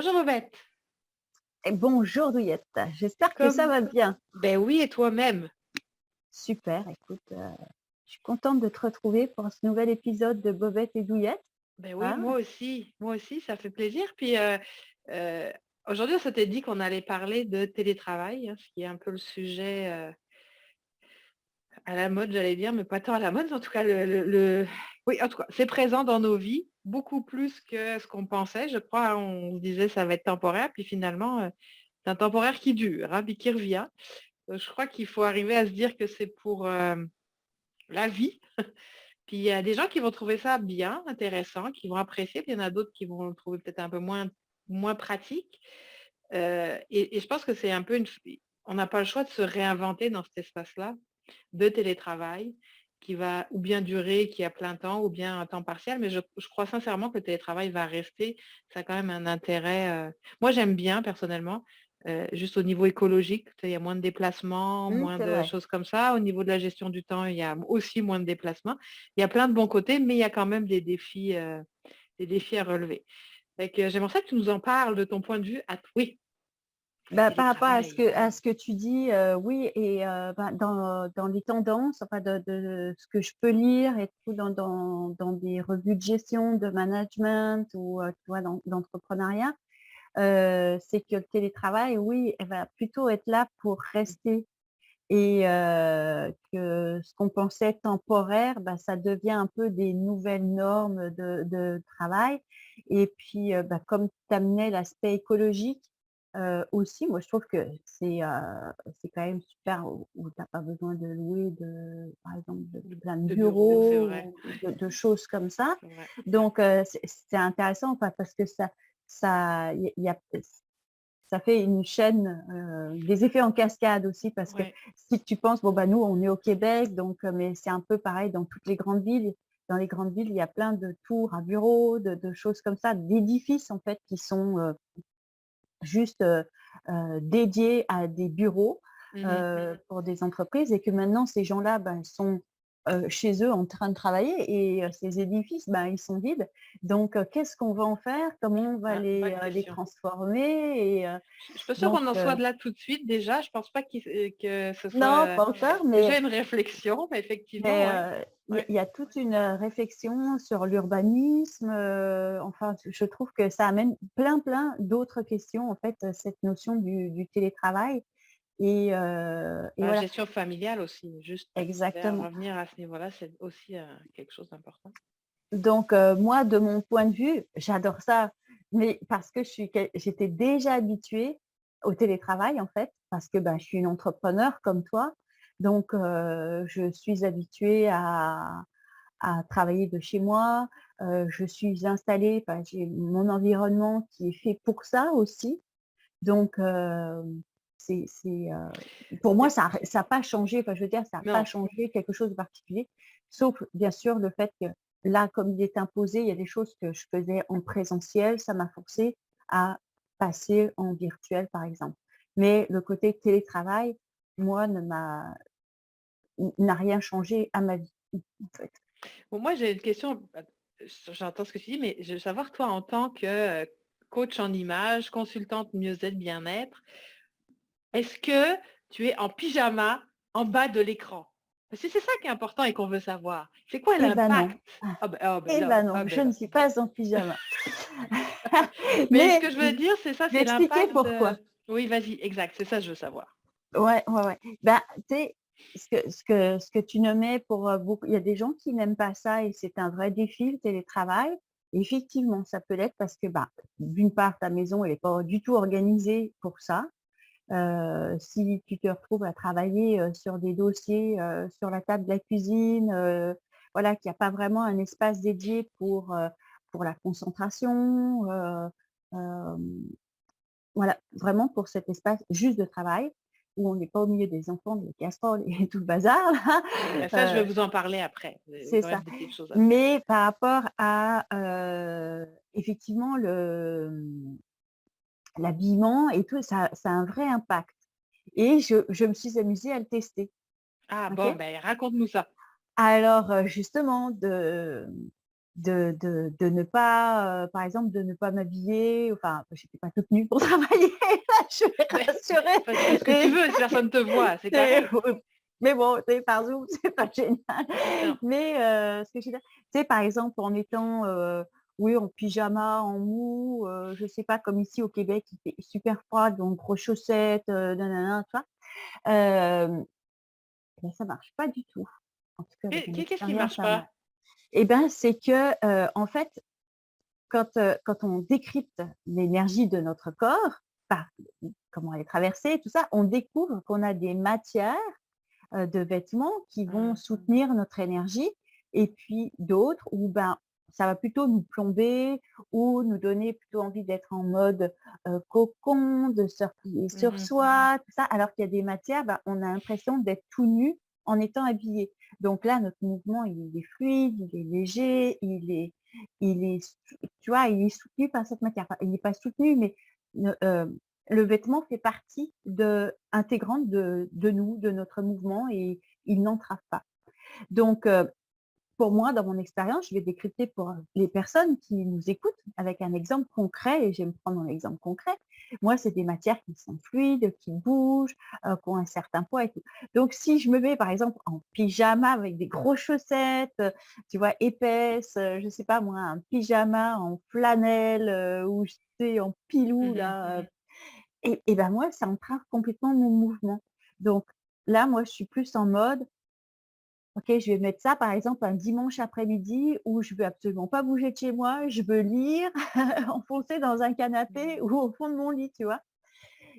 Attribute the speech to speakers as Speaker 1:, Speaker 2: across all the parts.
Speaker 1: Bonjour Bobette,
Speaker 2: Et bonjour Douillette, j'espère que ça
Speaker 1: comme
Speaker 2: va bien.
Speaker 1: ben oui et toi-même.
Speaker 2: Super, écoute, je suis contente de te retrouver pour ce nouvel épisode de Bobette et Douillette.
Speaker 1: Ben oui,
Speaker 2: Hein.
Speaker 1: moi aussi, ça fait plaisir. Puis euh, aujourd'hui, on s'était dit qu'on allait parler de télétravail, hein, ce qui est un peu le sujet à la mode, j'allais dire, mais pas tant à la mode, en tout cas, oui, en tout cas, c'est présent dans nos vies, beaucoup plus que ce qu'on pensait. Je crois, on se disait ça va être temporaire, puis finalement, c'est un temporaire qui dure, hein, puis qui revient. Je crois qu'il faut arriver à se dire que c'est pour la vie. Puis il y a des gens qui vont trouver ça bien, intéressant, qui vont apprécier, puis il y en a d'autres qui vont le trouver peut-être un peu moins pratique. Et je pense que c'est un peu on n'a pas le choix de se réinventer dans cet espace-là de télétravail qui va ou bien durer, qui est à plein temps, ou bien à temps partiel. Mais je crois sincèrement que le télétravail va rester. Ça a quand même un intérêt. Moi, j'aime bien personnellement. Juste au niveau écologique, tu sais, il y a moins de déplacements, moins
Speaker 2: C'est
Speaker 1: de
Speaker 2: vrai.
Speaker 1: choses comme ça. Au niveau de la gestion du temps, il y a aussi moins de déplacements. Il y a plein de bons côtés, mais il y a quand même des défis à relever. J'aimerais ça que tu nous en parles de ton point de vue. Oui, le
Speaker 2: Par rapport à ce
Speaker 1: télétravail.
Speaker 2: que, à ce que tu dis, oui, et dans les tendances, enfin de ce que je peux lire et tout dans des revues de gestion, de management ou tu vois, d'entrepreneuriat, c'est que le télétravail, oui, elle va plutôt être là pour rester. Et que ce qu'on pensait temporaire, bah, ça devient un peu des nouvelles normes de travail. Et puis, comme tu amenais l'aspect écologique, aussi, moi je trouve que c'est quand même super où tu as pas besoin de louer par exemple, plein de
Speaker 1: De bureau, c'est
Speaker 2: bureaux
Speaker 1: vrai.
Speaker 2: ou de choses comme ça.
Speaker 1: C'est vrai. Ouais.
Speaker 2: Donc c'est intéressant, parce que il y a ça fait une chaîne, des effets en cascade aussi, parce que
Speaker 1: Ouais.
Speaker 2: si tu penses, bon, bah, nous, on est au Québec, donc mais c'est un peu pareil dans toutes les grandes villes. Dans les grandes villes, il y a plein de tours à bureaux, de choses comme ça, d'édifices, en fait, qui sont, juste, dédiés à des bureaux,
Speaker 1: Mhm.
Speaker 2: pour des entreprises, et que maintenant ces gens-là, ben, sont, chez eux en train de travailler, et ces édifices, ben, ils sont vides. Donc qu'est-ce qu'on va en faire? Comment on va
Speaker 1: Ah, bonne
Speaker 2: les
Speaker 1: question.
Speaker 2: transformer? Et
Speaker 1: Je suis pas sûre
Speaker 2: donc
Speaker 1: qu'on en soit de là tout de suite déjà. Je pense pas que ce soit
Speaker 2: non, pas encore,
Speaker 1: déjà une réflexion, mais effectivement,
Speaker 2: mais
Speaker 1: ouais.
Speaker 2: il
Speaker 1: Ouais.
Speaker 2: y a toute une, réflexion sur l'urbanisme, enfin, je trouve que ça amène plein d'autres questions, en fait, cette notion du télétravail, et
Speaker 1: La
Speaker 2: voilà,
Speaker 1: gestion familiale aussi, juste
Speaker 2: exactement.
Speaker 1: revenir à ce niveau-là, c'est aussi quelque chose d'important.
Speaker 2: Donc moi, de mon point de vue, j'adore ça, mais parce que j'étais déjà habituée au télétravail, en fait, parce que, bah, je suis une entrepreneur comme toi, donc je suis habituée à travailler de chez moi. Je suis installée, enfin, j'ai mon environnement qui est fait pour ça aussi. Donc pour moi,
Speaker 1: Et-
Speaker 2: ça a pas changé, enfin, je veux dire, ça a pas
Speaker 1: non,
Speaker 2: changé quelque chose de particulier, sauf bien sûr le fait que là, comme il est imposé, il y a des choses que je faisais en présentiel, ça m'a forcée à passer en virtuel, par exemple. Mais le côté télétravail, moi, n'a rien changé à ma vie, en fait.
Speaker 1: bon, moi j'ai une question. J'entends ce que tu dis, mais je veux savoir, toi, en tant que coach en image, consultante mieux-être, bien-être, est-ce que tu es en pyjama en bas de l'écran? Parce que c'est ça qui est important et qu'on veut savoir. C'est quoi
Speaker 2: Eh ben non.
Speaker 1: l'impact? Ah ben
Speaker 2: Eh
Speaker 1: là,
Speaker 2: ben non,
Speaker 1: ah
Speaker 2: je
Speaker 1: ben
Speaker 2: ne
Speaker 1: là.
Speaker 2: suis pas en pyjama.
Speaker 1: Mais ce
Speaker 2: Mais
Speaker 1: que je veux dire, c'est ça,
Speaker 2: je vais
Speaker 1: c'est
Speaker 2: expliquer
Speaker 1: l'impact de...
Speaker 2: pourquoi.
Speaker 1: Oui, vas-y, exact, c'est ça que je veux savoir.
Speaker 2: Ouais, ouais, ouais. Ben, tu sais, ce que tu nommais, pour beaucoup, il y a des gens qui n'aiment pas ça, et c'est un vrai défi, le télétravail. Effectivement, ça peut l'être parce que, bah, d'une part, ta maison, elle est pas du tout organisée pour ça. Si tu te retrouves à travailler, sur des dossiers, sur la table de la cuisine, voilà, qu'il y a pas vraiment un espace dédié pour la concentration, hem voilà, vraiment pour cet espace juste de travail, où on n'est pas au milieu des enfants, des casseroles et tout le bazar là,
Speaker 1: Ben ça, je vais
Speaker 2: heu,
Speaker 1: vous en parler après. J'ai
Speaker 2: c'est
Speaker 1: quand même
Speaker 2: ça.
Speaker 1: des petites choses à dire.
Speaker 2: Mais par rapport à, effectivement l'habillement et tout, ça a un vrai impact, et je me suis amusée à le tester,
Speaker 1: Ah
Speaker 2: OK?
Speaker 1: bon, ben raconte-nous ça.
Speaker 2: Alors, justement, de ne pas, par exemple, de ne pas m'habiller, enfin, j'étais pas toute nue pour travailler, là, je vais
Speaker 1: Mais
Speaker 2: rassurer
Speaker 1: enfin, tu fais ce que tu
Speaker 2: et
Speaker 1: veux si personne ne te voit, c'est
Speaker 2: c'est
Speaker 1: correct.
Speaker 2: mais bon, tu sais, par Zoom, c'est pas génial.
Speaker 1: Non.
Speaker 2: Mais, ce que je veux dire, tu sais, par exemple, en étant, oui, en pyjama, en mou, je sais pas, comme ici au Québec, il fait super froid, donc grosses chaussettes, nin tu vois? Bah, ça marche pas du tout. En tout cas, avec mon
Speaker 1: Qu'est-ce qui
Speaker 2: expérience
Speaker 1: marche
Speaker 2: à moi.
Speaker 1: pas?
Speaker 2: Et ben, c'est que, en fait, quand on décrypte l'énergie de notre corps, par comment elle est traversée, tout ça, on découvre qu'on a des matières, de vêtements qui vont
Speaker 1: Mmh mh.
Speaker 2: soutenir notre énergie et puis d'autres où, ben, ça va plutôt nous plomber ou nous donner plutôt envie d'être en mode, cocon, de se replier sur
Speaker 1: Mmh.
Speaker 2: soi, tout ça. Alors qu'il y a des matières, bah, on a l'impression d'être tout nu en étant habillé. Donc là, notre mouvement, il est fluide, il est léger, il est tu vois, il est soutenu par cette matière. Enfin, il n'est pas soutenu, mais ne le vêtement fait partie intégrante de nous, de notre mouvement et il n'entrave pas. Donc, pour moi, dans mon expérience, je vais décrypter pour les personnes qui nous écoutent avec un exemple concret et je vais me prendre un exemple concret. Moi, c'est des matières qui sont fluides, qui bougent, qui ont un certain poids et tout. Donc, si je me mets, par exemple, en pyjama avec des grosses chaussettes, tu vois, épaisses, je sais pas moi, un pyjama en flanelle, ou je sais, en pilou
Speaker 1: Mmh.
Speaker 2: là, et ben, moi, ça entrave complètement mon mouvement. Donc là, moi, je suis plus en mode: «OK, je vais mettre ça, par exemple, un dimanche après-midi où je veux absolument pas bouger de chez moi, je veux lire, enfoncée dans un canapé ou au fond de mon lit», tu vois?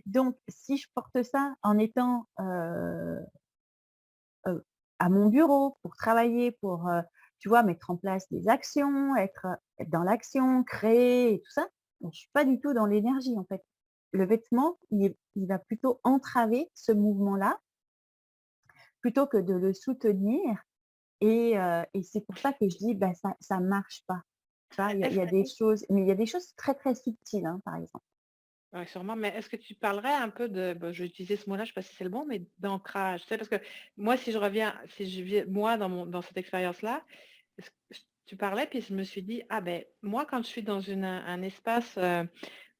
Speaker 2: Donc si je porte ça en étant, à mon bureau pour travailler, pour, tu vois, mettre en place des actions, être dans l'action, créer et tout ça, je suis pas du tout dans l'énergie, en fait. Le vêtement, il va plutôt entraver ce mouvement-là, plutôt que de le soutenir et c'est pour ça que je dis: «Bah, ça marche pas». Tu vois? Il
Speaker 1: Est-ce
Speaker 2: y a
Speaker 1: que
Speaker 2: des choses mais il y a des choses très, très subtiles, hein, par exemple.
Speaker 1: Ouais, sûrement, mais est-ce que tu parlerais un peu de, bah, je vais utiliser ce mot-là, je sais pas si c'est le bon, mais d'ancrage, tu sais? Parce que moi, si je reviens, si je vis moi dans cette expérience-là, est-ce que tu parlais, puis je me suis dit: «Ah ben moi, quand je suis dans un espace,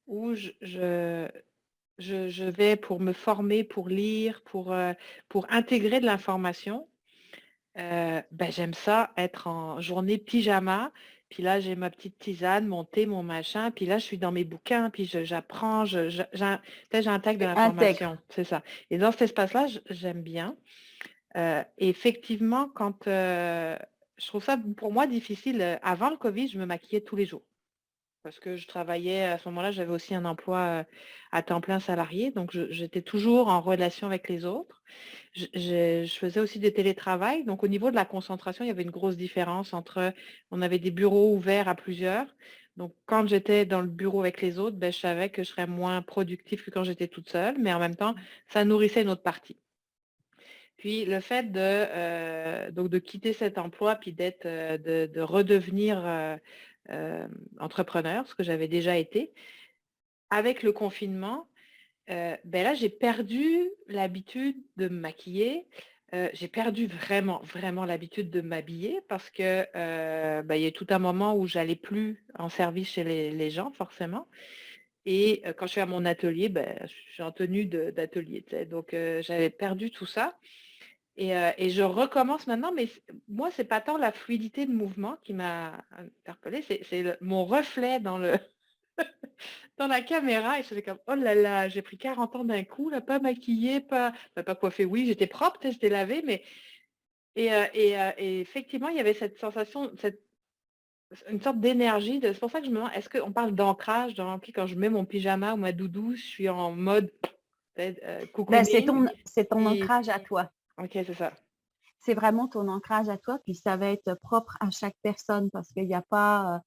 Speaker 1: où je vais pour me former, pour lire, pour intégrer de l'information, bah, j'aime ça être en journée pyjama, puis là, j'ai ma petite tisane, mon thé, mon machin, puis là, je suis dans mes bouquins, puis j'apprends, tu sais, j'intègre de
Speaker 2: Tu intègres.
Speaker 1: l'information, c'est ça. Et dans cet espace-là, j'aime bien. Et effectivement, je trouve ça pour moi difficile, avant le covid, je me maquillais tous les jours. Parce que je travaillais à ce moment-là, j'avais aussi un emploi, à temps plein salarié, donc j'étais toujours en relation avec les autres. Je faisais aussi des télétravail, donc au niveau de la concentration, il y avait une grosse différence entre on avait des bureaux ouverts à plusieurs, donc quand j'étais dans le bureau avec les autres, ben je savais que je serais moins productive que quand j'étais toute seule, mais en même temps, ça nourrissait une autre partie. Puis le fait donc de quitter cet emploi, puis de redevenir, entrepreneur, ce que j'avais déjà été, avec le confinement, beh, là, j'ai perdu l'habitude de me maquiller, j'ai perdu vraiment, vraiment l'habitude de m'habiller parce que, bah, il y a eu tout un moment où j'allais plus en service chez les gens forcément et quand je suis à mon atelier, ben, je suis en tenue d'atelier, tu sais? Donc j'avais perdu tout ça et je recommence maintenant, mais moi, c'est pas tant la fluidité de mouvement qui m'a interpellée, c'est mon reflet dans la caméra et j'étais comme: «Oh là là, j'ai pris 40 ans d'un coup là, pas maquillée, pas coiffée». Oui, j'étais propre, tu sais, j'étais lavée, mais et effectivement, il y avait cette sensation, une sorte d'énergie c'est pour ça que je me demande, est-ce qu'on parle d'ancrage dans OK, quand je mets mon pyjama ou ma doudouse, je suis en mode, tu sais,
Speaker 2: Bah,
Speaker 1: cocooning
Speaker 2: c'est ton
Speaker 1: et
Speaker 2: ancrage à toi.
Speaker 1: OK, c'est ça.
Speaker 2: C'est vraiment ton ancrage à toi, puis ça va être propre à chaque personne parce qu'il y a pas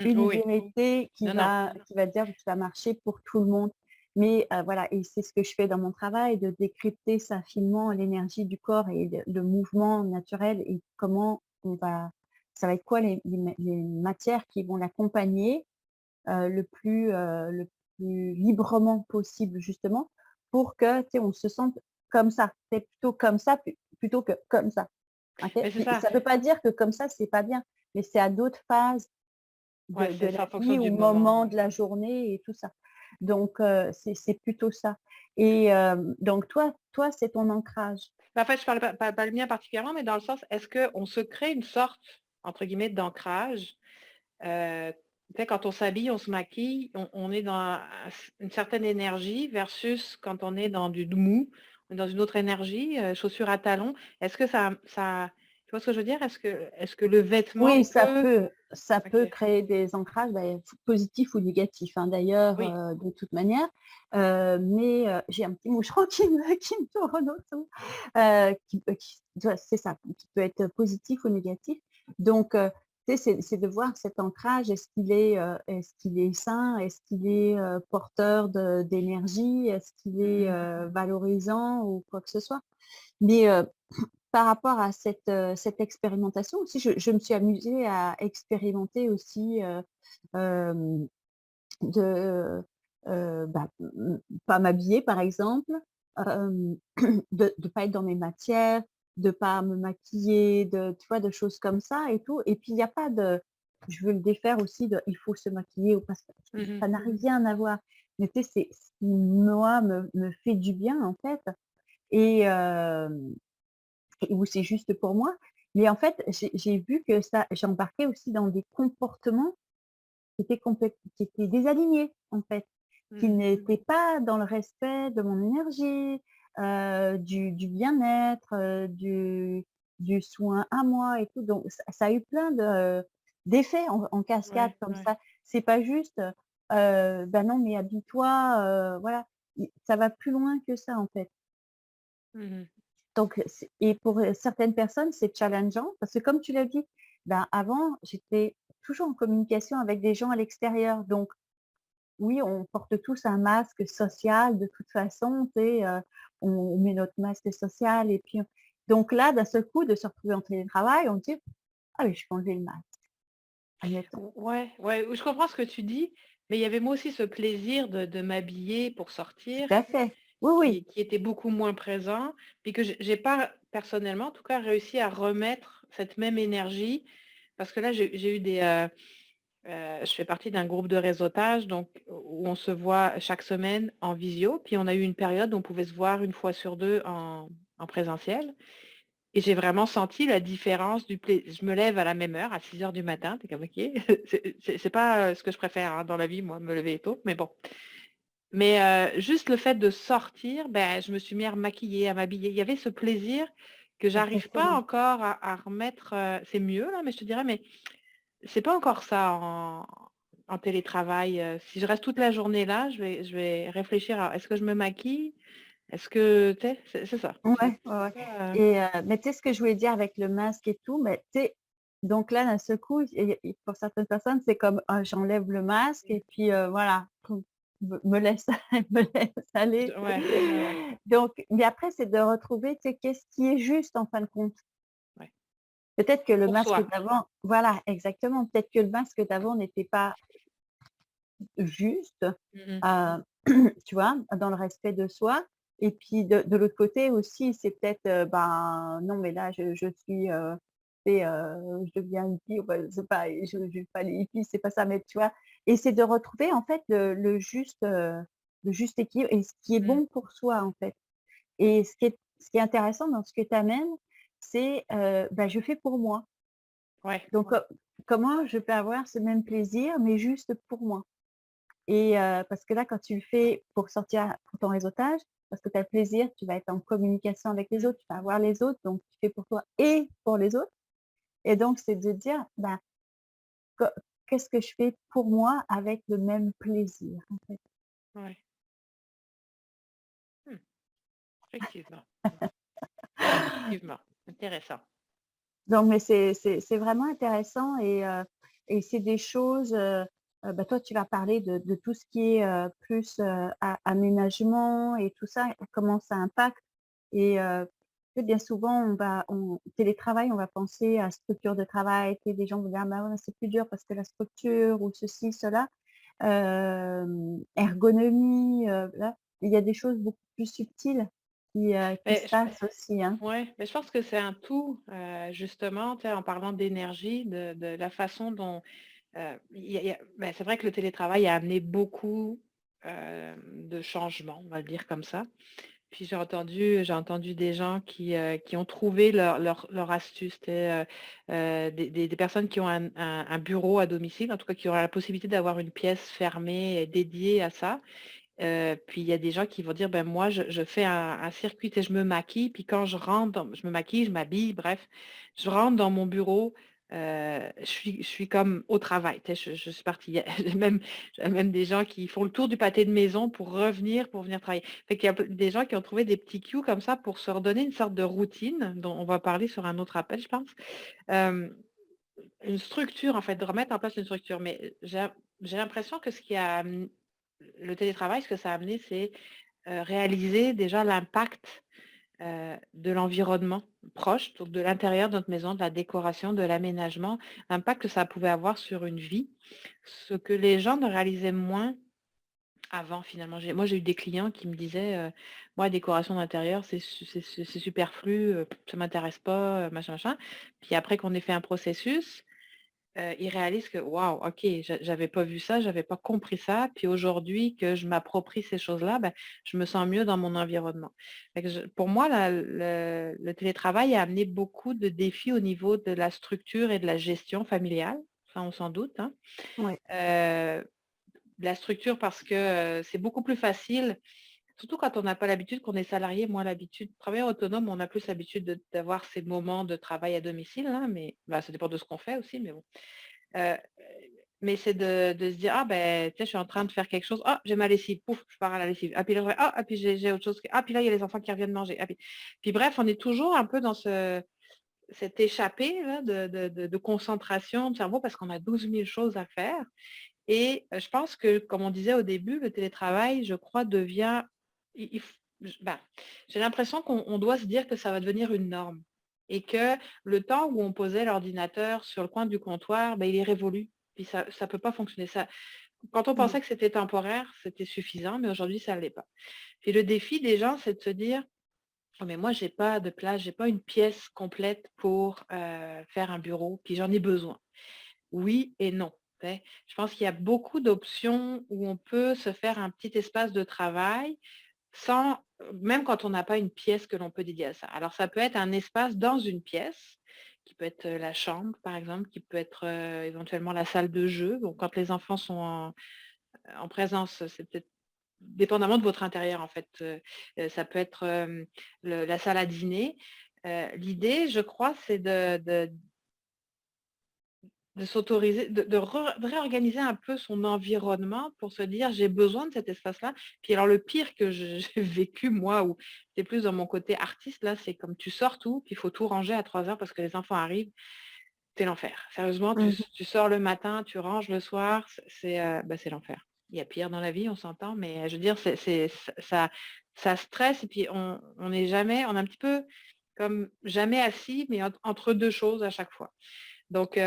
Speaker 2: une
Speaker 1: Oui, oui.
Speaker 2: vérité
Speaker 1: Non, non.
Speaker 2: qui va dire que ça va marcher pour tout le monde. Mais, voilà et c'est ce que je fais dans mon travail, de décrypter ça finement, l'énergie du corps et le mouvement naturel et comment on va ça va être quoi les matières qui vont l'accompagner, le plus librement possible justement pour que, tu sais, on se sente comme ça. C'est plutôt comme ça plutôt que comme ça. OK?
Speaker 1: Mais c'est
Speaker 2: Puis
Speaker 1: ça.
Speaker 2: ça ne veut pas dire que comme ça, c'est pas bien. mais c'est à d'autres phases
Speaker 1: Ouais,
Speaker 2: de
Speaker 1: c'est
Speaker 2: la
Speaker 1: en fonction
Speaker 2: vie
Speaker 1: du
Speaker 2: ou
Speaker 1: moment,
Speaker 2: moment
Speaker 1: ouais.
Speaker 2: de la journée et tout ça. Donc c'est plutôt ça et donc toi, c'est ton ancrage.
Speaker 1: Bah, en fait, je parle pas le mien particulièrement, mais dans le sens, est-ce qu'on se crée une sorte, entre guillemets, «d'ancrage»? Tu sais, quand on s'habille, on se maquille, on est dans une certaine énergie versus quand on est dans du mou, on est dans une autre énergie, chaussures à talons. Est-ce que tu vois ce que je veux dire? Est-ce que le vêtement
Speaker 2: Oui,
Speaker 1: peut
Speaker 2: ça
Speaker 1: OK,
Speaker 2: peut créer des ancrages, positifs ou négatifs, hein, d'ailleurs,
Speaker 1: oui.
Speaker 2: de toute manière. Mais j'ai un petit moucheron qui me tourne autour, c'est ça, qui peut être positif ou négatif. Donc tu sais, c'est de voir cet ancrage, est-ce qu'il est sain? Est-ce qu'il est, porteur d'énergie? Est-ce qu'il est,
Speaker 1: Mmh.
Speaker 2: valorisant ou quoi que ce soit? Mais par rapport à cette expérimentation aussi, je me suis amusée à expérimenter aussi, hem, de, pas m'habiller par exemple, hem, de pas être dans mes matières, de pas me maquiller, tu vois, de choses comme ça et tout et puis il y a pas de je veux le défaire aussi de «il faut se maquiller» ou pas,
Speaker 1: Mmh.
Speaker 2: ça n'a rien à voir. Mais tu sais, c'est ce qui moi me fait du bien en fait et ou c'est juste pour moi. Mais en fait, j'ai vu que ça j'embarquais aussi dans des comportements qui étaient désalignés, en fait, qui
Speaker 1: Mmh.
Speaker 2: n'étaient pas dans le respect de mon énergie, du bien-être, du soin à moi et tout. Donc ça a eu plein d'effets en cascade
Speaker 1: Ouais,
Speaker 2: comme
Speaker 1: ouais.
Speaker 2: ça. C'est pas juste, «Bah, non, mais habille-toi», voilà. Ça va plus loin que ça, en fait.
Speaker 1: Mmh.
Speaker 2: Donc et pour, certaines personnes, c'est challengeant parce que comme tu l'as dit, ben, avant, j'étais toujours en communication avec des gens à l'extérieur. Donc oui, on porte tous un masque social de toute façon, tu sais, on met notre masque social et puis donc là, d'un seul coup, de se retrouver en télétravail, on dit: «Ah oui, je peux enlever le masque», admettons.
Speaker 1: Ouais, ouais, je comprends ce que tu dis, mais il y avait moi aussi ce plaisir de m'habiller pour
Speaker 2: Tout
Speaker 1: sortir
Speaker 2: à fait. Oui, oui.
Speaker 1: qui était beaucoup moins présent, puis que j'ai pas personnellement, en tout cas, réussi à remettre cette même énergie parce que là, j'ai eu je fais partie d'un groupe de réseautage donc où on se voit chaque semaine en visio, puis on a eu une période où on pouvait se voir une fois sur 2 en présentiel et j'ai vraiment senti la différence du plai je me lève à la même heure, à 6 heures du matin, tu es comme: «OK». C'est pas, ce que je préfère, hein, dans la vie, moi, me lever tôt, mais bon. Mais juste le fait de sortir, ben, je me suis mis à maquiller, à m'habiller. Il y avait ce plaisir que j'arrive pas
Speaker 2: Exactement.
Speaker 1: encore à remettre, c'est mieux là, mais je te dirais, mais c'est pas encore ça en télétravail, si je reste toute la journée là, je vais réfléchir à: «Est-ce que je me maquille? Est-ce que» tu sais? C'est ça.
Speaker 2: Ouais,
Speaker 1: C'est
Speaker 2: ouais, ouais
Speaker 1: ça,
Speaker 2: et mais tu sais ce que je voulais dire avec le masque et tout, mais tu sais, donc là, d'un seul coup et pour certaines personnes, c'est comme: «Ah, j'enlève le masque et puis, voilà, me laisse me laisse aller».
Speaker 1: ouais, ouais, ouais,
Speaker 2: Donc mais après, c'est de retrouver, tu sais, qu'est-ce qui est juste en fin de compte?
Speaker 1: ouais.
Speaker 2: Peut-être que le
Speaker 1: Pour
Speaker 2: masque
Speaker 1: soi.
Speaker 2: d'avant voilà, exactement, peut-être que le masque d'avant n'était pas juste,
Speaker 1: Mmh.
Speaker 2: heu, tu vois? Dans le respect de soi et puis de l'autre côté aussi, c'est peut-être, ben, non mais là je suis, tu sais, je deviens hippie, enfin c'est pas je pas les hippies, c'est pas ça, mais tu vois? Et c'est de retrouver en fait le juste équilibre et ce qui est
Speaker 1: Mmh.
Speaker 2: bon pour soi en fait. Et ce qui est intéressant dans ce que tu amènes, c'est, bah, je fais pour moi.
Speaker 1: Ouais.
Speaker 2: Donc comment je peux avoir ce même plaisir, mais juste pour moi? Et parce que là, quand tu le fais pour sortir pour ton réseautage, parce que tu as le plaisir, tu vas être en communication avec les
Speaker 1: Mmh.
Speaker 2: autres, tu vas voir les autres, donc tu fais pour toi et pour les autres. Et donc c'est de dire, bah, co qu'est-ce que je fais pour moi avec le même plaisir, en fait?
Speaker 1: Ouais. Mmh. Effectivement. Effectivement. Intéressant.
Speaker 2: Donc mais c'est vraiment intéressant et c'est des choses, bah, toi tu vas parler de tout ce qui est, plus, aménagement et tout ça, comment ça impacte et tu sais bien souvent on télétravail, on va penser à structure de travail, tu sais des gens vont dire: «Ah bah, ouais, c'est plus dur parce que la structure ou ceci, cela». Ergonomie, voilà. Il y a des choses beaucoup plus subtiles qui se
Speaker 1: Mais
Speaker 2: passe aussi, hein.
Speaker 1: ouais, mais je pense que c'est un tout, justement, tu sais, en parlant d'énergie, de la façon dont, c'est vrai que le télétravail a amené beaucoup, de changements, on va le dire comme ça. Puis j'ai entendu des gens qui ont trouvé leur astuce, tu sais, des personnes qui ont un bureau à domicile, en tout cas qui auraient la possibilité d'avoir une pièce fermée et dédiée à ça. Puis il y a des gens qui vont dire: «Ben, moi, je fais un circuit et je me maquille, puis quand je rentre dans je me maquille, je m'habille, bref, je rentre dans mon bureau, je suis comme au travail». Tu sais, je suis partie. Il y a j'ai même des gens qui font le tour du pâté de maison pour revenir, pour venir travailler. Fait qu'il y a des gens qui ont trouvé des petits cues comme ça pour se redonner une sorte de routine dont on va parler sur un autre appel, je pense. Hem, une structure, en fait, de remettre en place une structure. Mais j'ai l'impression que ce qui a le télétravail, ce que ça a amené, c'est, réaliser déjà l'impact, de l'environnement proche, donc de l'intérieur de notre maison, de la décoration, de l'aménagement, l'impact que ça pouvait avoir sur une vie. Ce que les gens ne réalisaient moins avant finalement. J'ai eu des clients qui me disaient, «Moi, la décoration d'intérieur, c'est superflu, ça m'intéresse pas, machin, machin». Puis après qu'on ait fait un processus, ils réalisent que waouh, OK, j'avais pas vu ça, j'avais pas compris ça, puis aujourd'hui que je m'approprie ces choses-là, ben, je me sens mieux dans mon environnement. Fait que pour moi, le télétravail a amené beaucoup de défis au niveau de la structure et de la gestion familiale, ça on s'en doute, hein.
Speaker 2: Ouais.
Speaker 1: Heu, la structure parce que, c'est beaucoup plus facile, surtout quand on n'a pas l'habitude, qu'on est salarié, moins l'habitude. Travailleur autonome, on a plus l'habitude d'avoir ces moments de travail à domicile, là, mais bah, ça dépend de ce qu'on fait aussi, mais bon. Heu, mais c'est de se dire: «Ah ben, tu sais, je suis en train de faire quelque chose. Ah, j'ai ma lessive, pouf, je pars à la lessive. Ah puis là, ah puis j'ai autre chose, ah puis là, il y a les enfants qui reviennent manger. Ah puis bref, on est toujours un peu dans cette échappée là de concentration de cerveau parce qu'on a 12 000 choses à faire et je pense que, comme on disait au début, le télétravail, je crois, devient il f j bah, j'ai l'impression qu'on doit se dire que ça va devenir une norme et que le temps où on posait l'ordinateur sur le coin du comptoir, il est révolu. Puis ça peut pas fonctionner. Quand on
Speaker 2: Mmh.
Speaker 1: pensait que c'était temporaire, c'était suffisant, mais aujourd'hui, ça ne l'est pas. Puis le défi des gens, c'est de se dire: «Oh mais moi, j'ai pas de place, j'ai pas une pièce complète pour, faire un bureau, puis j'en ai besoin». Oui et non. Tu sais? Je pense qu'il y a beaucoup d'options où on peut se faire un petit espace de travail sans même quand on n'a pas une pièce que l'on peut dédier à ça. Alors ça peut être un espace dans une pièce, qui peut être, la chambre par exemple, qui peut être, éventuellement la salle de jeu. Donc quand les enfants sont en présence, c'est peut-être dépendamment de votre intérieur en fait, ça peut être, la salle à dîner. L'idée je crois c'est de s'autoriser, de réorganiser un peu son environnement pour se dire: «J'ai besoin de cet espace-là». Puis alors le pire que j'ai vécu moi, où c'est plus dans mon côté artiste là, c'est comme tu sors tout, puis il faut tout ranger à 3 heures parce que les enfants arrivent, c'est l'enfer. Sérieusement, tu
Speaker 2: Mmh.
Speaker 1: s tu sors le matin, tu ranges le soir, c'est l'enfer. Il y a pire dans la vie, on s'entend, mais je veux dire, ça stresse et puis on n'est jamais on est un petit peu comme jamais assis, mais entre 2 choses à chaque fois. Donc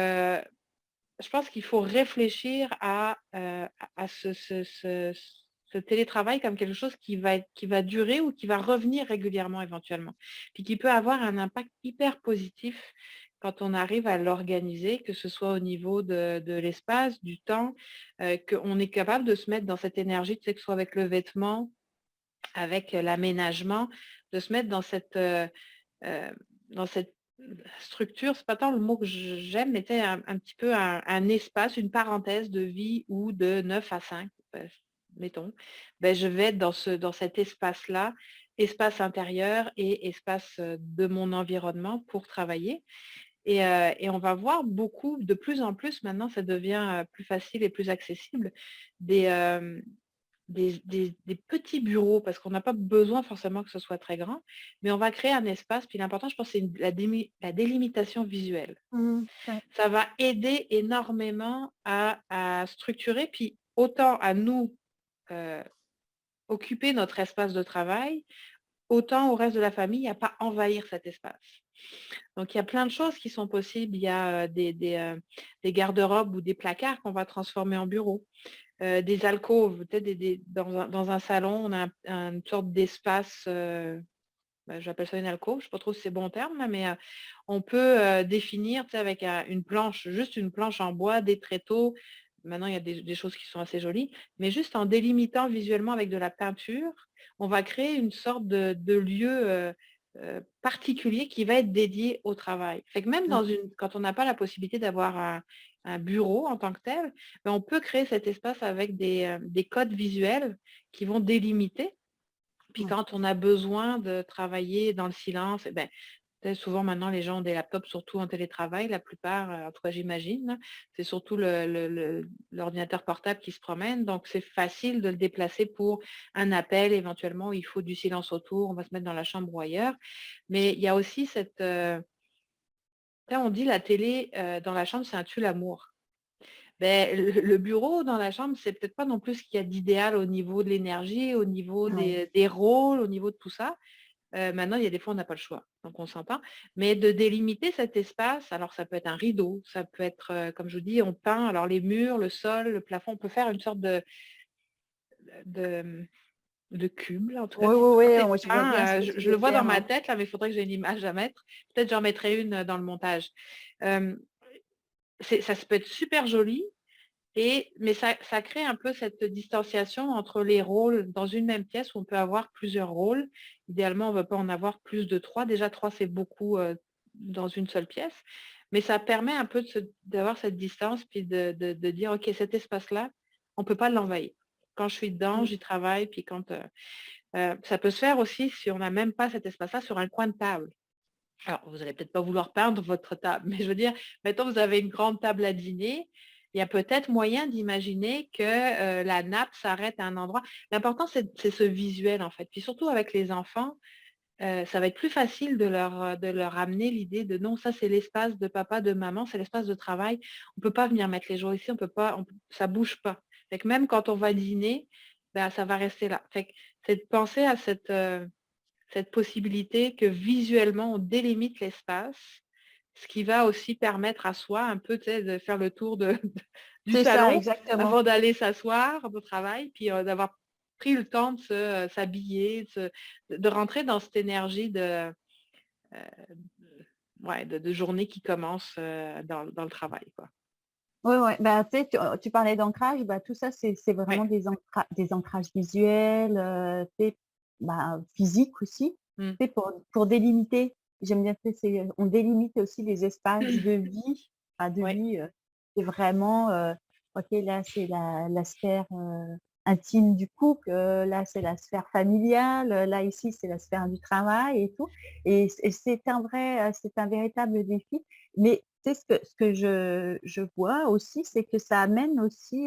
Speaker 1: je pense qu'il faut réfléchir à ce télétravail comme quelque chose qui va durer ou qui va revenir régulièrement éventuellement. Puis qui peut avoir un impact hyper positif quand on arrive à l'organiser, que ce soit au niveau de l'espace, du temps, qu'on est capable de se mettre dans cette énergie, tu sais, que ce soit avec le vêtement, avec l'aménagement, de se mettre heu, dans cette structure, c'est pas tant le mot que j'aime, mais tu sais un petit peu un espace, une parenthèse de vie où de 9 à 5, mettons, je vais être dans cet espace-là, espace intérieur et espace, de mon environnement pour travailler et on va voir beaucoup de plus en plus maintenant, ça devient, plus facile et plus accessible, des, des petits bureaux, parce qu'on n'a pas besoin forcément que ce soit très grand, mais on va créer un espace, puis l'important, je pense, c'est la délimitation visuelle.
Speaker 2: Mmh. Ouais.
Speaker 1: Ça va aider énormément à structurer, puis autant à nous, heu, occuper notre espace de travail, autant au reste de la famille à pas envahir cet espace. Donc il y a plein de choses qui sont possibles. Il y a, des garde-robes ou des placards qu'on va transformer en bureaux. Des alcôves, peut-être dans un salon, on a une sorte d'espace, j'appelle ça une alcôve, je sais pas trop si c'est bon terme là, mais, on peut, définir, tu sais, avec, une planche, juste une planche en bois, des tréteaux. Maintenant, il y a des choses qui sont assez jolies, mais juste en délimitant visuellement avec de la peinture, on va créer une sorte de lieu, particulier qui va être dédié au travail. Fait que même
Speaker 2: Mmh.
Speaker 1: quand on n'a pas la possibilité d'avoir un bureau en tant que tel, ben, on peut créer cet espace avec des codes visuels qui vont délimiter. Puis
Speaker 2: Ouais.
Speaker 1: quand on a besoin de travailler dans le silence, eh ben, tu sais, souvent maintenant les gens ont des laptops, surtout en télétravail, la plupart, en tout cas j'imagine, là. C'est surtout l'ordinateur portable qui se promène, donc c'est facile de le déplacer pour un appel éventuellement où il faut du silence autour, on va se mettre dans la chambre ou ailleurs. Mais il y a aussi tu sais, on dit la télé, dans la chambre, c'est un tue-l'amour. Ben le bureau dans la chambre, c'est peut-être pas non plus ce qu'il y a d'idéal au niveau de l'énergie, au niveau
Speaker 2: Ouais.
Speaker 1: des rôles, au niveau de tout ça. Maintenant, il y a des fois, on n'a pas le choix, donc on s'entend. Mais de délimiter cet espace, alors ça peut être un rideau, ça peut être, comme je vous dis, on peint, alors les murs, le sol, le plafond, on peut faire une sorte de, mmh, de cube, là, en tout cas,
Speaker 2: Oui,
Speaker 1: qui
Speaker 2: oui,
Speaker 1: soit
Speaker 2: oui, moi je vois bien ce
Speaker 1: peint,
Speaker 2: que
Speaker 1: je
Speaker 2: tu
Speaker 1: le
Speaker 2: veux
Speaker 1: vois dans
Speaker 2: dire,
Speaker 1: ma
Speaker 2: hein.
Speaker 1: tête là, mais il faudrait que j'ai une image à mettre. Peut-être j'en mettrai une, dans le montage. Hem, ça se peut être super joli. Mais ça crée un peu cette distanciation entre les rôles dans une même pièce où on peut avoir plusieurs rôles. Idéalement, on ne veut pas en avoir plus de 3. Déjà 3 c'est beaucoup, dans une seule pièce, mais ça permet un peu d'avoir cette distance puis de dire: «OK, cet espace-là, on ne peut pas l'envahir. Quand je suis dedans,
Speaker 2: Mmh.
Speaker 1: j'y travaille», puis ça peut se faire aussi si on n'a même pas cet espace-là sur un coin de table. Alors, vous allez peut-être pas vouloir peindre votre table, mais je veux dire, mettons, vous avez une grande table à dîner, il y a peut-être moyen d'imaginer que, la nappe s'arrête à un endroit. L'important, c'est ce visuel, en fait. Puis surtout avec les enfants, ça va être plus facile de leur amener l'idée de: «Non, ça, c'est l'espace de papa, de maman, c'est l'espace de travail. On peut pas venir mettre les jouets ici, on peut pas, ça bouge pas». Fait que même quand on va dîner, bah, ça va rester là. Fait que c'est de penser à cette possibilité que visuellement on délimite l'espace, ce qui va aussi permettre à soi un peu, tu sais, de faire le tour du
Speaker 2: C'est ça,
Speaker 1: salon
Speaker 2: exactement.
Speaker 1: avant d'aller s'asseoir au travail, puis, d'avoir pris le temps de s'habiller, de rentrer dans cette énergie ouais, de journée qui commence, dans le travail, quoi.
Speaker 2: Ouais, ouais, bah, tu sais, tu parlais d'ancrage, bah, tout ça, c'est vraiment
Speaker 1: Ouais.
Speaker 2: des ancrages visuels, tu sais, bah, physiques aussi.
Speaker 1: Mmh.
Speaker 2: Tu sais, pour délimiter, j'aime bien, tu sais, on délimite aussi les espaces de vie, enfin de
Speaker 1: Ouais,
Speaker 2: vie, c'est vraiment, OK, là, c'est la sphère, intime du couple, là, c'est la sphère familiale, là, ici, c'est la sphère du travail et tout et c'est un véritable défi mais tu sais, ce que je vois aussi, c'est que ça amène aussi,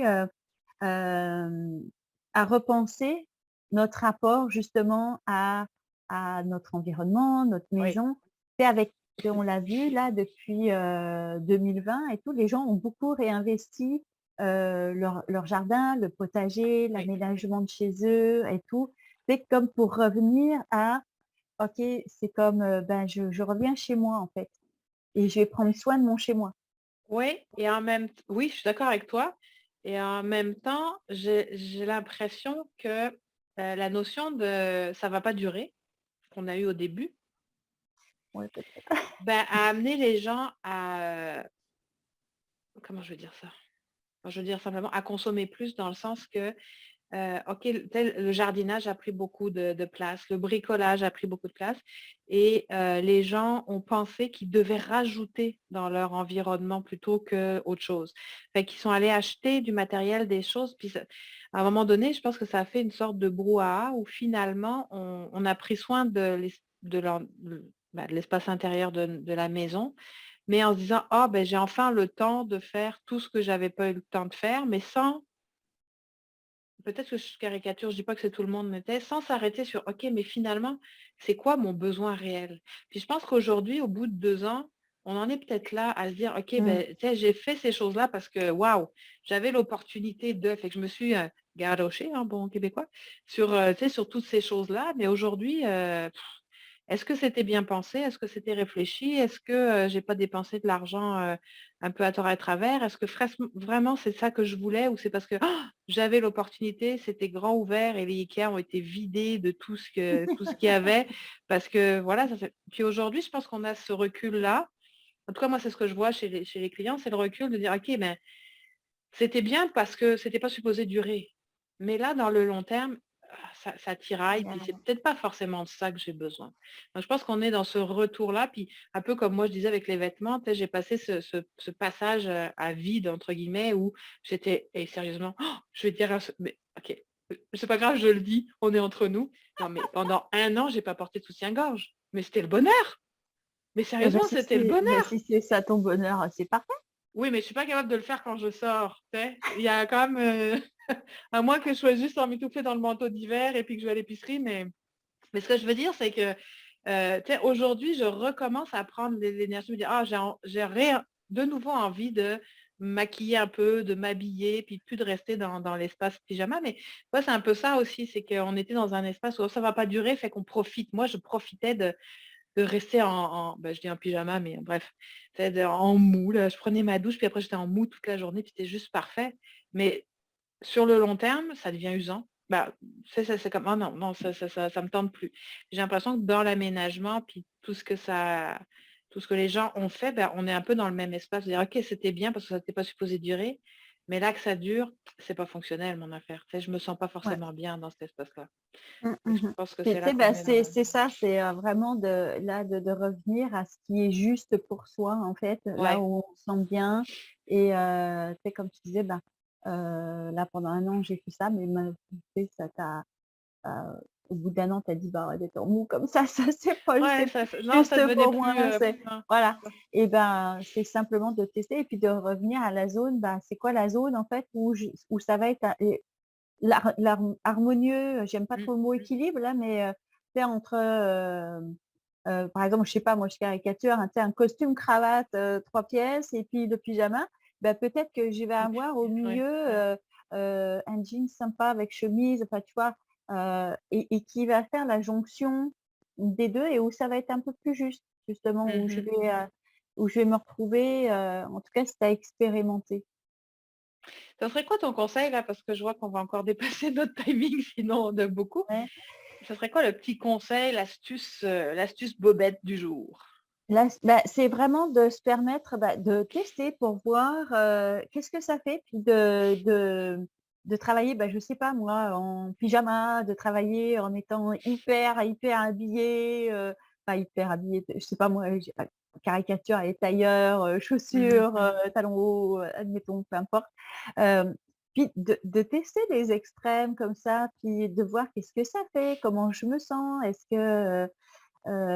Speaker 2: hem, à repenser notre rapport justement à notre environnement, notre
Speaker 1: ouais,
Speaker 2: maison. Tu sais, on l'a vu là depuis, 2020 et tout, les gens ont beaucoup réinvesti, leur jardin, le potager,
Speaker 1: ouais.
Speaker 2: l'aménagement de chez eux et tout. C'est comme pour revenir à: «OK, c'est comme, ben, je reviens chez moi en fait». Et je vais prendre soin de mon chez moi.
Speaker 1: Ouais et en même t oui, je suis d'accord avec toi et en même temps, j'ai l'impression que, la notion de «ça va pas durer», qu'on a eu au début,
Speaker 2: Ouais, peut-être.
Speaker 1: bah, a amené les gens à, comment je veux dire ça? Enfin, je veux dire simplement à consommer plus dans le sens que, OK, le jardinage a pris beaucoup de place, le bricolage a pris beaucoup de place et les gens ont pensé qu'ils devaient rajouter dans leur environnement plutôt qu'autre chose. Fait qu'ils sont allés acheter du matériel, des choses, puis ça à un moment donné, je pense que ça a fait une sorte de brouhaha où finalement on a pris soin de l'espace intérieur de la maison, mais en se disant: «Ah ben j'ai enfin le temps de faire tout ce que j'avais pas eu le temps de faire», mais sans peut-être que je caricature, je dis pas que c'est tout le monde n'était, sans s'arrêter sur: «OK, mais finalement, c'est quoi mon besoin réel?» Puis je pense qu'aujourd'hui, au bout de 2 ans, on en est peut-être là à se dire: «OK,
Speaker 2: Mmh.
Speaker 1: ben, tu sais, j'ai fait ces choses-là parce que waouh, j'avais l'opportunité de», fait que je me suis, garrochée en bon québécois sur, tu sais, sur toutes ces choses-là, mais aujourd'hui, Est-ce que c'était bien pensé? Est-ce que c'était réfléchi? Est-ce que, j'ai pas dépensé de l'argent, un peu à tort et à travers? Est-ce que vraiment c'est ça que je voulais ou c'est parce que j'avais l'opportunité, c'était grand ouvert et les IKEA ont été vidés de tout ce qu'il y avait? Parce que voilà, ça fait puis aujourd'hui, je pense qu'on a ce recul-là. En tout cas, moi, c'est ce que je vois chez les clients, c'est le recul de dire: «OK, ben, c'était bien parce que c'était pas supposé durer. Mais là, dans le long terme, ça tiraille, puis c'est
Speaker 2: Heu,
Speaker 1: peut-être pas forcément de ça que j'ai besoin. Donc je pense qu'on est dans ce retour-là, puis un peu comme moi je disais avec les vêtements, tu sais, j'ai passé ce passage, «à vide» entre guillemets où j'étais et sérieusement, je vais dire un se mais OK, c'est pas grave, je le dis, on est entre nous. Non mais pendant 1 an, j'ai pas porté de soutien-gorge, mais c'était le bonheur! Mais
Speaker 2: et bah,
Speaker 1: sérieusement, c'était le
Speaker 2: si
Speaker 1: bonheur!
Speaker 2: c'est ça ton bonheur, c'est parfait.
Speaker 1: Oui, mais je suis pas capable de le faire quand je sors, tu sais? Il y a quand même, à moins que je sois juste emmitouflée dans le manteau d'hiver et puis que je vais à l'épicerie, mais ce que je veux dire, c'est que, tu sais, aujourd'hui, je recommence à prendre l'énergie, me dire: «Ah, j'ai de nouveau envie de me maquiller un peu, de m'habiller, puis plus de rester dans l'espace pyjama». Mais moi, c'est un peu ça aussi, c'est qu'on était dans un espace où «Oh, ça va pas durer», fait qu'on profite. Moi, je profitais de rester bah, je dis en pyjama, mais bref, tu sais, en mou, là. Je prenais ma douche, puis après j'étais en mou toute la journée, puis c'était juste parfait. Mais sur le long terme, ça devient usant. Bah, c'est comme: «Oh non, non, ça me tente plus». J'ai l'impression que dans l'aménagement, puis tout ce que les gens ont fait, bah, on est un peu dans le même espace, de dire: «OK, c'était bien parce que ça n'était pas supposé durer, mais là que ça dure, c'est pas fonctionnel mon affaire». Tu sais, je me sens pas
Speaker 2: Ouais.
Speaker 1: forcément bien dans cet espace-là
Speaker 2: Mmh,
Speaker 1: et je
Speaker 2: mmh.
Speaker 1: pense que
Speaker 2: Et
Speaker 1: c'est
Speaker 2: tu
Speaker 1: là
Speaker 2: sais, bah,
Speaker 1: qu'on est dans
Speaker 2: c'est ça, c'est, vraiment de revenir à ce qui est juste pour soi, en fait, là
Speaker 1: ouais.
Speaker 2: où on se sent bien et tu sais, comme tu disais, ben, là, pendant 1 an, j'ai fait ça, mais tu sais, ça t'a au bout d'1 an, tu as dit: «Bah, d'être en mou comme ça, ça
Speaker 1: Ouais,
Speaker 2: c'est
Speaker 1: ça
Speaker 2: plus
Speaker 1: ça non, ça
Speaker 2: juste
Speaker 1: devenait
Speaker 2: pour moi».
Speaker 1: plus,
Speaker 2: C'est
Speaker 1: non,
Speaker 2: voilà
Speaker 1: c'est ça.
Speaker 2: et ben, c'est simplement de tester et puis de revenir à la zone, bah, c'est quoi la zone, en fait, où ça va être harmonieux, j'aime pas
Speaker 1: Mmh,
Speaker 2: trop le mot
Speaker 1: mmh,
Speaker 2: équilibre là, mais tu sais entre, par exemple, je sais pas, moi je caricature, hein, tu sais un costume cravate, 3 pièces et puis le pyjama, bah, peut-être que je vais
Speaker 1: mmh,
Speaker 2: avoir au
Speaker 1: ouais,
Speaker 2: milieu,
Speaker 1: ouais.
Speaker 2: un jean sympa avec chemise, enfin tu vois? Et qui va faire la jonction des 2 et où ça va être un peu plus juste, justement,
Speaker 1: Mmh.
Speaker 2: où je vais me retrouver, en tout cas, c'est à expérimenter.
Speaker 1: Ça serait quoi ton conseil là? Parce que je vois qu'on va encore dépasser notre timing sinon de beaucoup.
Speaker 2: Ouais.
Speaker 1: Ça serait quoi le petit conseil, l'astuce bobette du jour?
Speaker 2: Là, bah, c'est vraiment de se permettre, bah, de tester pour voir, qu'est-ce que ça fait, puis de travailler, bah, je sais pas moi, en pyjama, de travailler en étant hyper habillé, pas hyper habillé, je sais pas moi, j'ai pas caricature les tailleurs,
Speaker 1: Mmh mh,
Speaker 2: chaussures,
Speaker 1: mmh.
Speaker 2: talons hauts, admettons, peu importe. Hem, Puis de tester des extrêmes comme ça, puis de voir qu'est-ce que ça fait, comment je me sens, est-ce que,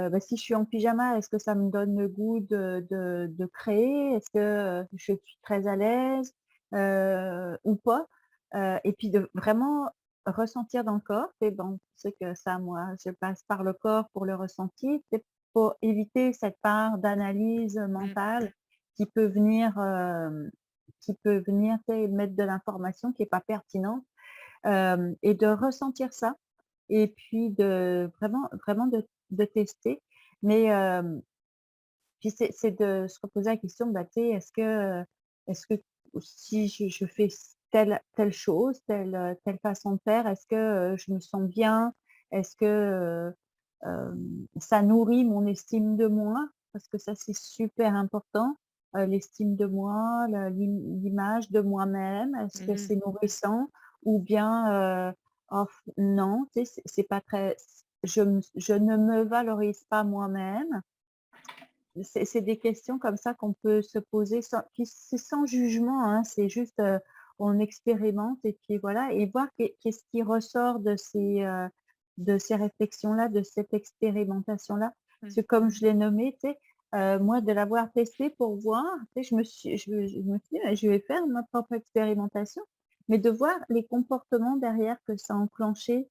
Speaker 2: bah, si je suis en pyjama, est-ce que ça me donne le goût de créer? Est-ce que, je suis très à l'aise, ou pas? Et puis de vraiment ressentir dans le corps. Et bon, c'est que ça, moi, je passe par le corps pour le ressenti. C'est pour éviter cette part d'analyse
Speaker 1: Mmh.
Speaker 2: mentale qui peut venir, tu sais, mettre de l'information qui est pas pertinente, et de ressentir ça et puis de vraiment de tester. Mais, puis c'est de se reposer la question, bah, tu sais, est-ce que si je fais telle chose, telle façon de faire, est-ce que, je me sens bien? Est-ce que, ça nourrit mon estime de moi? Parce que ça, c'est super important, l'estime de moi, l'image de moi-même. Est-ce que
Speaker 1: Mmh.
Speaker 2: c'est nourrissant? Ou bien, oh non, tu sais, c'est pas très je ne me valorise pas moi-même. C'est des questions comme ça qu'on peut se poser sans puis c'est sans jugement, hein, c'est juste, on expérimente et puis voilà et voir qu'est-ce qui ressort de ces réflexions-là, de cette expérimentation-là. Parce
Speaker 1: Mmh.
Speaker 2: que comme je l'ai nommé, tu sais, moi de l'avoir testé pour voir, tu sais, je me suis dit: «Mais je vais faire ma propre expérimentation», mais de voir les comportements derrière que ça a enclenché.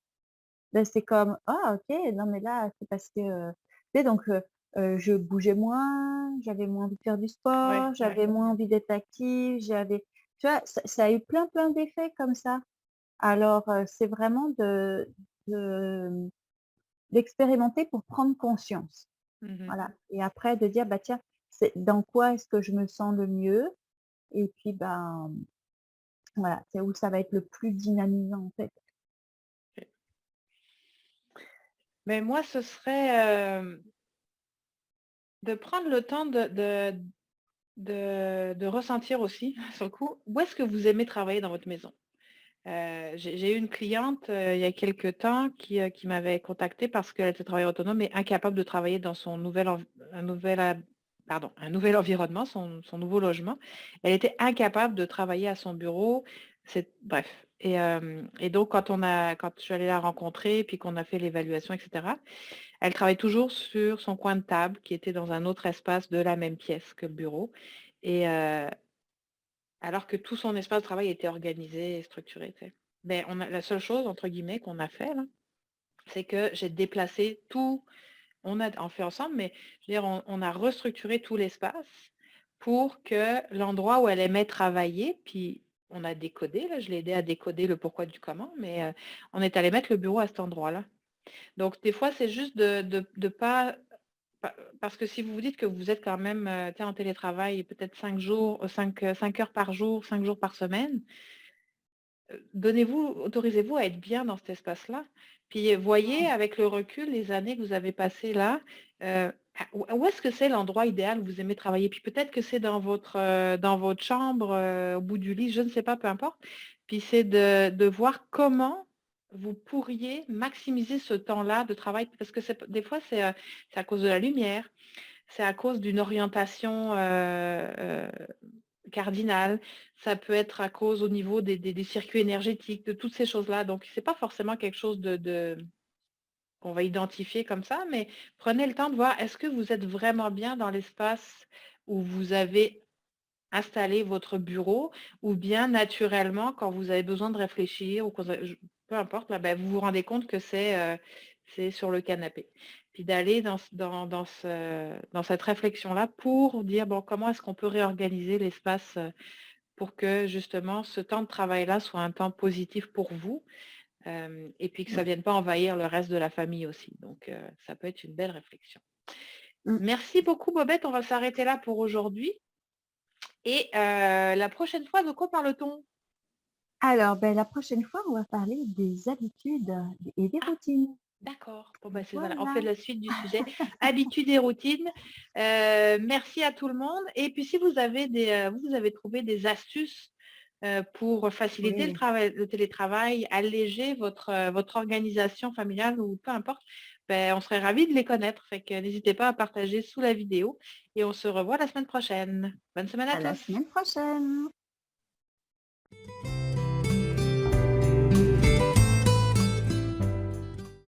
Speaker 2: Ben c'est comme: «Ah OK, non mais là, c'est parce que, tu sais donc je bougeais moins, j'avais moins envie de faire du
Speaker 1: Ouais,
Speaker 2: sport,
Speaker 1: ouais.
Speaker 2: j'avais moins envie d'être active, tu vois? Ça a eu plein d'effets comme ça. Alors, c'est vraiment de d'expérimenter pour prendre conscience.
Speaker 1: Mmh.
Speaker 2: Voilà et après de dire: «Bah, tiens, c'est dans quoi est-ce que je me sens le mieux?» et puis, ben, voilà, c'est où ça va être le plus dynamisant, en fait.
Speaker 1: Mais moi, ce serait, de prendre le temps de ressentir aussi, sur le coup, où est-ce que vous aimez travailler dans votre maison? J'ai eu une cliente, il y a quelque temps qui m'avait contactée parce qu'elle était travailleuse autonome et incapable de travailler dans son un nouvel a pardon, un nouvel environnement, son nouveau logement. Elle était incapable de travailler à son bureau, c'est bref et donc quand je suis allée la rencontrer, puis qu'on a fait l'évaluation et cetera, elle travaille toujours sur son coin de table qui était dans un autre espace de la même pièce que le bureau et alors que tout son espace de travail était organisé et structuré, tu sais? Beh, on a la seule chose entre guillemets qu'on a fait là, c'est que j'ai déplacé tout on fait ensemble, mais je veux dire on a restructuré tout l'espace pour que l'endroit où elle aimait travailler, puis on a décodé là, je l'ai aidée à décoder le pourquoi du comment, mais on est allé mettre le bureau à cet endroit-là. Donc des fois, c'est juste de pas parce que si vous vous dites que vous êtes quand même, tu sais, en télétravail peut-être 5 jours, 5 heures par jour, 5 jours par semaine, autorisez-vous à être bien dans cet espace-là. Puis voyez avec le recul les années que vous avez passées là, où est-ce que c'est l'endroit idéal où vous aimez travailler? Puis peut-être que c'est dans votre chambre, au bout du lit, je ne sais pas, peu importe. Puis c'est de voir comment vous pourriez maximiser ce temps-là de travail parce que des fois c'est à cause de la lumière, c'est à cause d'une orientation, cardinal, ça peut être à cause au niveau des circuits énergétiques, de toutes ces choses-là. Donc c'est pas forcément quelque chose de qu'on va identifier comme ça, mais prenez le temps de voir est-ce que vous êtes vraiment bien dans l'espace où vous avez installé votre bureau ou bien naturellement quand vous avez besoin de réfléchir ou quand vous avez peu importe, là, bah, vous vous rendez compte que c'est sur le canapé. Puis d'aller dans cette réflexion-là pour dire: «Bon, comment est-ce qu'on peut réorganiser l'espace, pour que justement ce temps de travail-là soit un temps positif pour vous, et puis que ça
Speaker 2: Ouais.
Speaker 1: vienne pas envahir le reste de la famille aussi. Donc ça peut être une belle réflexion.
Speaker 2: Mmh.
Speaker 1: Merci beaucoup Bobette, on va s'arrêter là pour aujourd'hui et la prochaine fois, de quoi parle-t-on?
Speaker 2: Alors, beh, la prochaine fois, on va parler des habitudes et des
Speaker 1: Ah,
Speaker 2: routines.
Speaker 1: d'accord. Bon, bah, c'est voilà, on fait
Speaker 2: Voilà.
Speaker 1: la suite du sujet. Habitudes et routines. Merci à tout le monde et puis si vous avez vous avez trouvé des astuces, pour faciliter
Speaker 2: Oui.
Speaker 1: le télétravail, alléger votre organisation familiale ou peu importe, beh, on serait ravis de les connaître. Fait que n'hésitez pas à partager sous la vidéo et on se revoit la semaine prochaine. Bonne semaine à
Speaker 2: À la
Speaker 1: tous.
Speaker 2: semaine prochaine.